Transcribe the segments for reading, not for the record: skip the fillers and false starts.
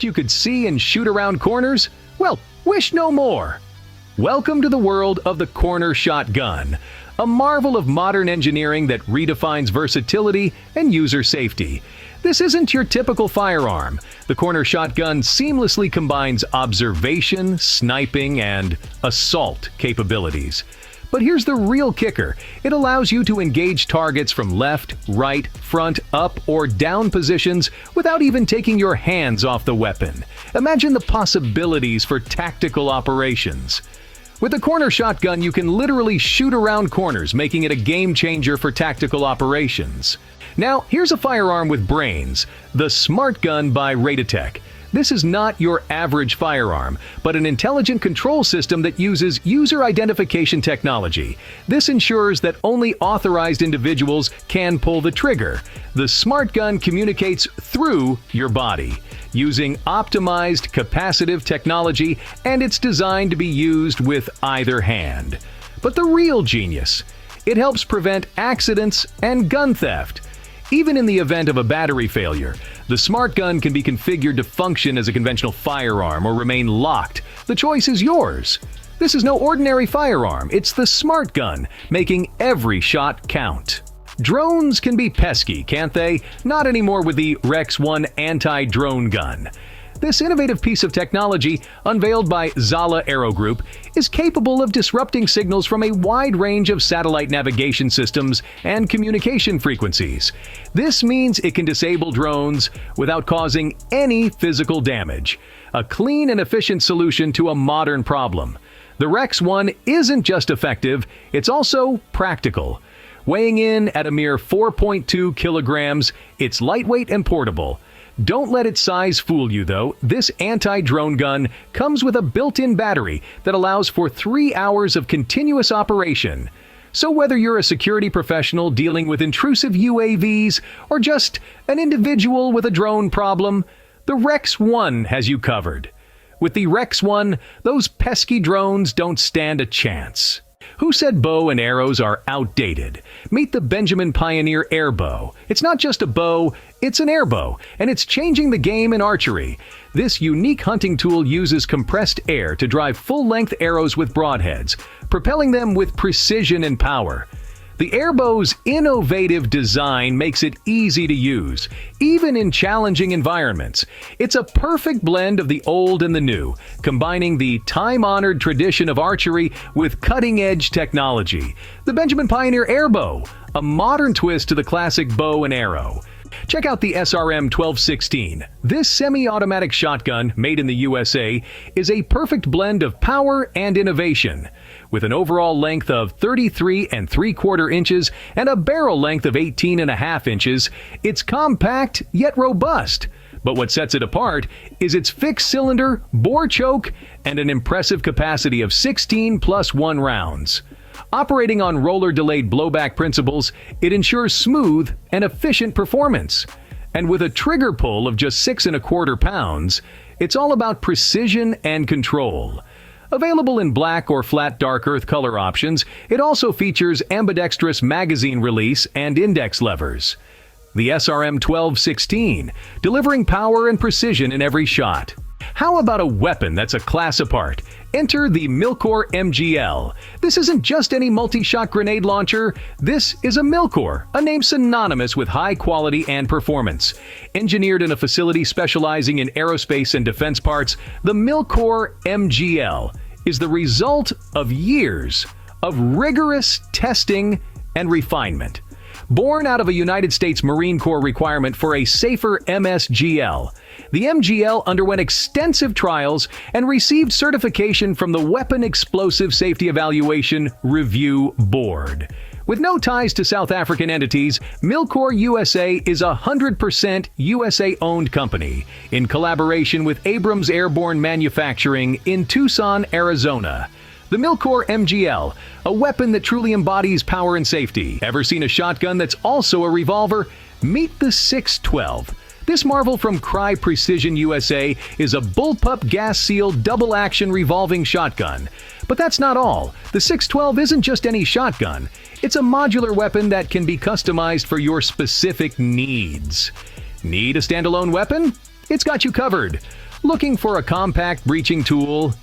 wished you could see and shoot around corners? Well, wish no more. Welcome to the world of the corner shotgun, a marvel of modern engineering that redefines versatility and user safety. This isn't your typical firearm. The corner shotgun seamlessly combines observation, sniping, and assault capabilities. But here's the real kicker. It allows you to engage targets from left, right, front, up, or down positions without even taking your hands off the weapon. Imagine the possibilities for tactical operations. With the corner shotgun, you can literally shoot around corners, making it a game changer for tactical operations. Now, here's a firearm with brains, the Smart Gun by Radetec. This is not your average firearm, but an intelligent control system that uses user identification technology. This ensures that only authorized individuals can pull the trigger. The Smart Gun communicates through your body, using optimized capacitive technology, and it's designed to be used with either hand. But the real genius, it helps prevent accidents and gun theft. Even in the event of a battery failure, the Smart Gun can be configured to function as a conventional firearm or remain locked. The choice is yours. This is no ordinary firearm, it's the Smart Gun, making every shot count. Drones can be pesky, can't they? Not anymore with the Rex 1 anti-drone gun. This innovative piece of technology, unveiled by Zala Aero Group, is capable of disrupting signals from a wide range of satellite navigation systems and communication frequencies. This means it can disable drones without causing any physical damage. A clean and efficient solution to a modern problem. The Rex 1 isn't just effective, it's also practical. Weighing in at a mere 4.2 kilograms, it's lightweight and portable. Don't let its size fool you though. This anti-drone gun comes with a built-in battery that allows for 3 hours of continuous operation. So whether you're a security professional dealing with intrusive UAVs or just an individual with a drone problem, the Rex 1 has you covered. With the Rex 1, those pesky drones don't stand a chance. Who said bow and arrows are outdated? Meet the Benjamin Pioneer Airbow. It's not just a bow, it's an airbow, and it's changing the game in archery. This unique hunting tool uses compressed air to drive full-length arrows with broadheads, propelling them with precision and power. The Airbow's innovative design makes it easy to use, even in challenging environments. It's a perfect blend of the old and the new, combining the time-honored tradition of archery with cutting-edge technology. The Benjamin Pioneer Airbow, a modern twist to the classic bow and arrow. Check out the SRM 1216. This semi-automatic shotgun, made in the USA, is a perfect blend of power and innovation. With an overall length of 33 3/4 inches and a barrel length of 18.5 inches, it's compact yet robust. But what sets it apart is its fixed cylinder, bore choke, and an impressive capacity of 16 + 1 rounds. Operating on roller-delayed blowback principles, it ensures smooth and efficient performance. And with a trigger pull of just 6.25 pounds, it's all about precision and control. Available in black or flat dark earth color options, it also features ambidextrous magazine release and index levers. The SRM 1216, delivering power and precision in every shot. How about a weapon that's a class apart? Enter the Milkor MGL. This isn't just any multi-shot grenade launcher. This is a Milkor, a name synonymous with high quality and performance. Engineered in a facility specializing in aerospace and defense parts, the Milkor MGL is the result of years of rigorous testing and refinement. Born out of a United States Marine Corps requirement for a safer MSGL, the MGL underwent extensive trials and received certification from the Weapon Explosive Safety Evaluation Review Board. With no ties to South African entities, Milkor USA is a 100% USA-owned company in collaboration with Abrams Airborne Manufacturing in Tucson, Arizona. The Milkor MGL, a weapon that truly embodies power and safety. Ever seen a shotgun that's also a revolver? Meet the 612. This marvel from Cry Precision USA is a bullpup gas-sealed double-action revolving shotgun. But that's not all. The 612 isn't just any shotgun. It's a modular weapon that can be customized for your specific needs. Need a standalone weapon? It's got you covered. Looking for a compact breaching tool?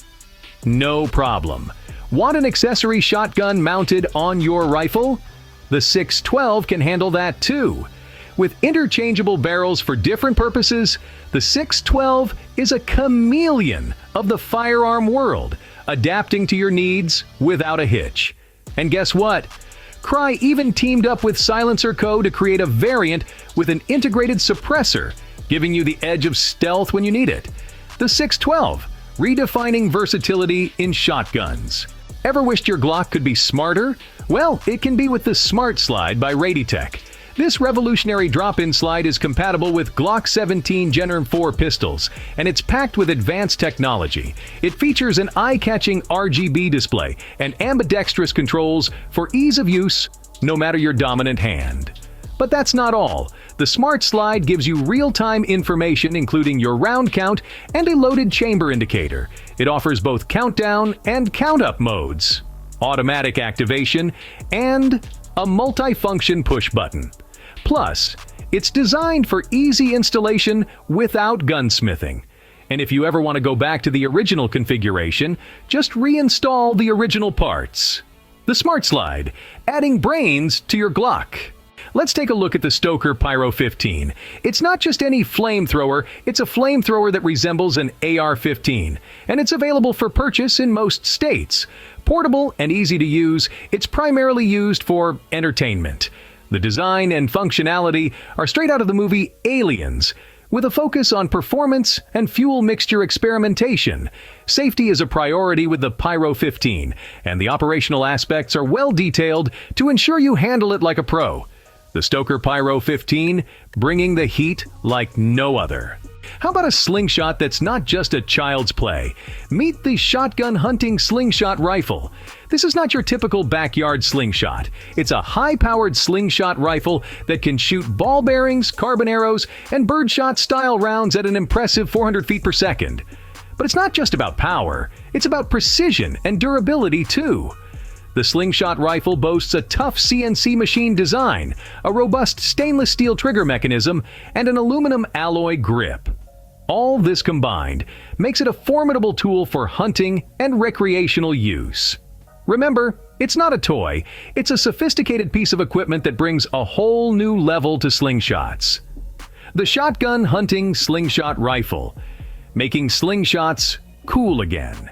No problem. Want an accessory shotgun mounted on your rifle? The 612 can handle that too. With interchangeable barrels for different purposes, the 612 is a chameleon of the firearm world, adapting to your needs without a hitch. And guess what? Cry even teamed up with Silencer Co. to create a variant with an integrated suppressor, giving you the edge of stealth when you need it. The 612, redefining versatility in shotguns. Ever wished your Glock could be smarter? Well, it can be with the Smart Slide by Radetec. This revolutionary drop-in slide is compatible with Glock 17 Gen 4 pistols, and it's packed with advanced technology. It features an eye-catching RGB display and ambidextrous controls for ease of use, no matter your dominant hand. But that's not all. The Smart Slide gives you real-time information including your round count and a loaded chamber indicator. It offers both countdown and count-up modes, automatic activation, and a multi-function push button. Plus, it's designed for easy installation without gunsmithing. And if you ever want to go back to the original configuration, just reinstall the original parts. The Smart Slide, adding brains to your Glock. Let's take a look at the Stoker Pyro 15. It's not just any flamethrower, it's a flamethrower that resembles an AR-15, and it's available for purchase in most states. Portable and easy to use, it's primarily used for entertainment. The design and functionality are straight out of the movie Aliens, with a focus on performance and fuel mixture experimentation. Safety is a priority with the Pyro 15, and the operational aspects are well detailed to ensure you handle it like a pro. The Stoker Pyro 15, bringing the heat like no other. How about a slingshot that's not just a child's play? Meet the shotgun hunting slingshot rifle. This is not your typical backyard slingshot. It's a high-powered slingshot rifle that can shoot ball bearings, carbon arrows, and birdshot-style rounds at an impressive 400 feet per second. But it's not just about power, it's about precision and durability too. The Slingshot rifle boasts a tough CNC machine design, a robust stainless steel trigger mechanism, and an aluminum alloy grip. All this combined makes it a formidable tool for hunting and recreational use. Remember, it's not a toy, it's a sophisticated piece of equipment that brings a whole new level to slingshots. The Shotgun Hunting Slingshot Rifle, making slingshots cool again.